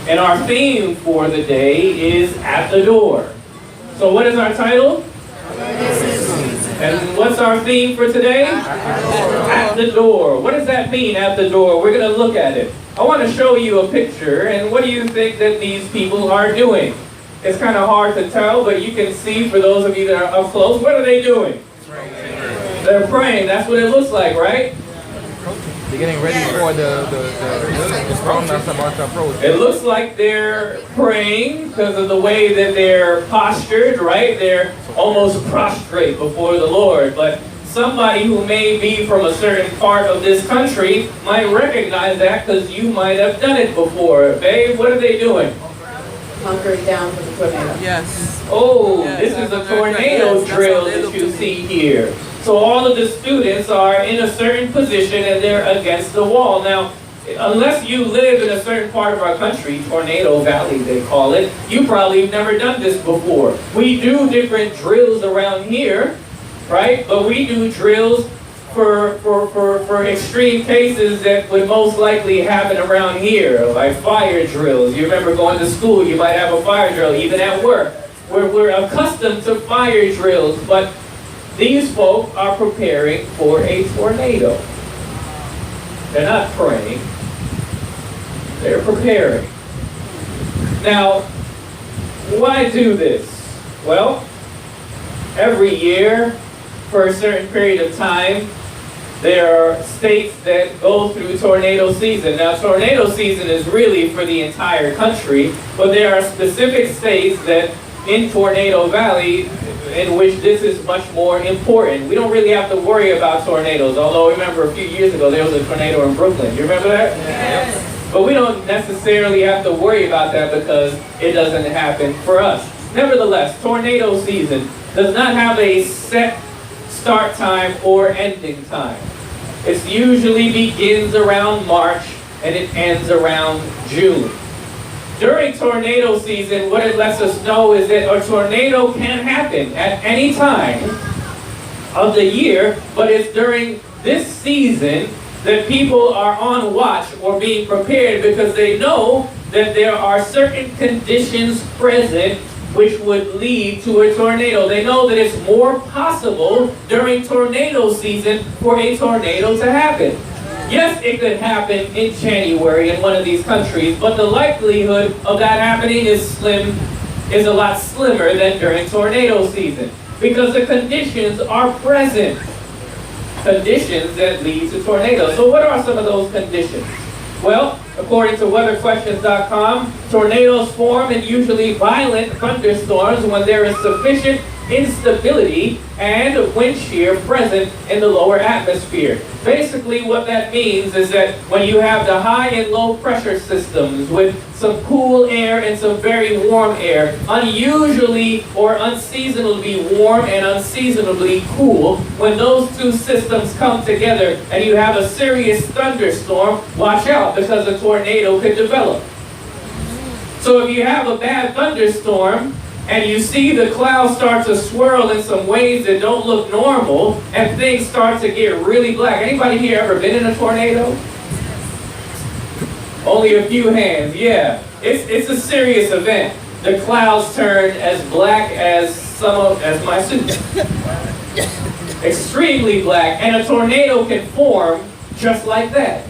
And our theme for the day is At the Door. So what is our title? And what's our theme for today? At the door. What does that mean, at the door? We're going to look at it. I want to show you a picture, and what do you think that these people are doing? It's kind of hard to tell, but you can see for those of you that are up close, what are they doing? They're praying. That's what it looks like, right? They're getting ready for the storm that's about to approach. It looks like they're praying because of the way that they're postured, right? They're almost prostrate before the Lord. But somebody who may be from a certain part of this country might recognize that because you might have done it before. Babe, what are they doing? Hunkering down for the tornado. Yes. Oh, Yes, this is a that's very tornado good. Yes, drill that's how they that look you to me. see here. So all of the students are in a certain position and they're against the wall. Now, unless you live in a certain part of our country, Tornado Valley they call it, you probably have never done this before. We do different drills around here, right? But we do drills for extreme cases that would most likely happen around here, like fire drills. You remember going to school, you might have a fire drill, even at work. We're accustomed to fire drills, but these folk are preparing for a tornado. They're not praying, they're preparing. Now, why do this? Well, every year, for a certain period of time, there are states that go through tornado season. Now, tornado season is really for the entire country, but there are specific states that in Tornado Valley in which this is much more important. We don't really have to worry about tornadoes, although remember a few years ago there was a tornado in Brooklyn. You remember that? Yes. But we don't necessarily have to worry about that because it doesn't happen for us. Nevertheless, tornado season does not have a set start time or ending time. It usually begins around March and it ends around June. During tornado season, what it lets us know is that a tornado can happen at any time of the year, but it's during this season that people are on watch or being prepared because they know that there are certain conditions present which would lead to a tornado. They know that it's more possible during tornado season for a tornado to happen. Yes, it could happen in January in one of these countries, but the likelihood of that happening is a lot slimmer than during tornado season because the conditions are present. Conditions that lead to tornadoes. So what are some of those conditions? Well, according to weatherquestions.com, tornadoes form in usually violent thunderstorms when there is sufficient instability and wind shear present in the lower atmosphere. Basically what that means is that when you have the high and low pressure systems with some cool air and some very warm air, unusually or unseasonably warm and unseasonably cool, when those two systems come together and you have a serious thunderstorm, watch out because a tornado could develop. So if you have a bad thunderstorm, and you see the clouds start to swirl in some ways that don't look normal, and things start to get really black. Anybody here ever been in a tornado? Only a few hands, yeah. It's a serious event. The clouds turn as black as my suit. Extremely black, and a tornado can form just like that.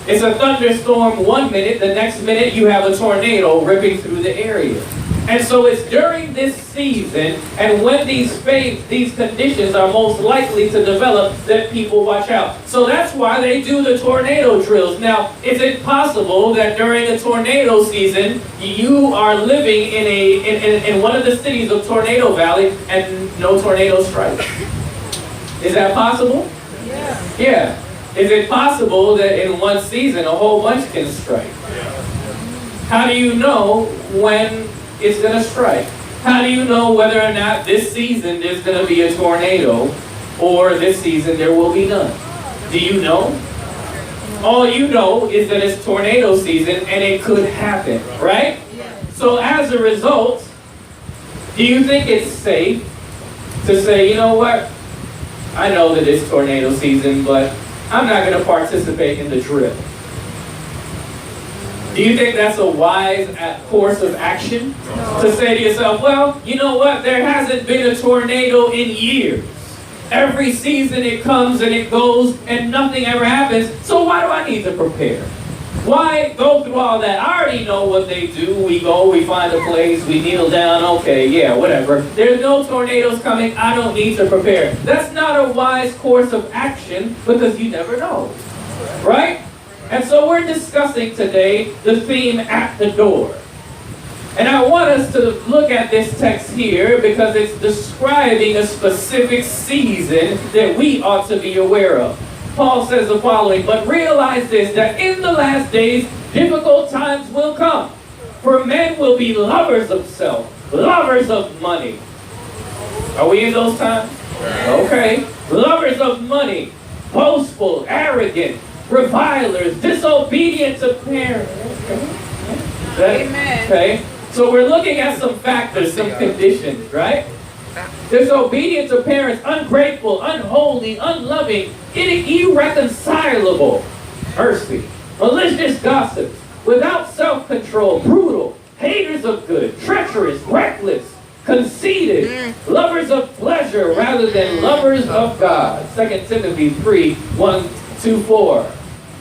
It's a thunderstorm one minute, the next minute you have a tornado ripping through the area. And so it's during this season and when these conditions are most likely to develop that people watch out. So that's why they do the tornado drills. Now, is it possible that during a tornado season, you are living in one of the cities of Tornado Valley and no tornado strikes? Is that possible? Yeah. Yeah. Is it possible that in one season a whole bunch can strike? How do you know when it's going to strike? How do you know whether or not this season there's going to be a tornado or this season there will be none? Do you know? All you know is that it's tornado season and it could happen, right? So as a result, do you think it's safe to say, you know what? I know that it's tornado season, but I'm not going to participate in the drill. Do you think that's a wise course of action? To say to yourself, well, you know what? There hasn't been a tornado in years. Every season it comes and it goes and nothing ever happens. So why do I need to prepare? Why go through all that? I already know what they do. We go, we find a place, we kneel down. Okay, yeah, whatever. There's no tornadoes coming. I don't need to prepare. That's not a wise course of action because you never know. Right? And so we're discussing today the theme at the door. And I want us to look at this text here because it's describing a specific season that we ought to be aware of. Paul says the following, but realize this, that in the last days, difficult times will come. For men will be lovers of self, lovers of money. Are we in those times? Okay. Lovers of money, boastful, arrogant, revilers, disobedient to parents. Amen. Okay. So we're looking at some factors, some conditions, right? Disobedient to parents, ungrateful, unholy, unloving, irreconcilable, mercy, malicious gossips, without self-control, brutal, haters of good, treacherous, reckless, conceited, lovers of pleasure rather than lovers of God. 2 Timothy 3, 1-4.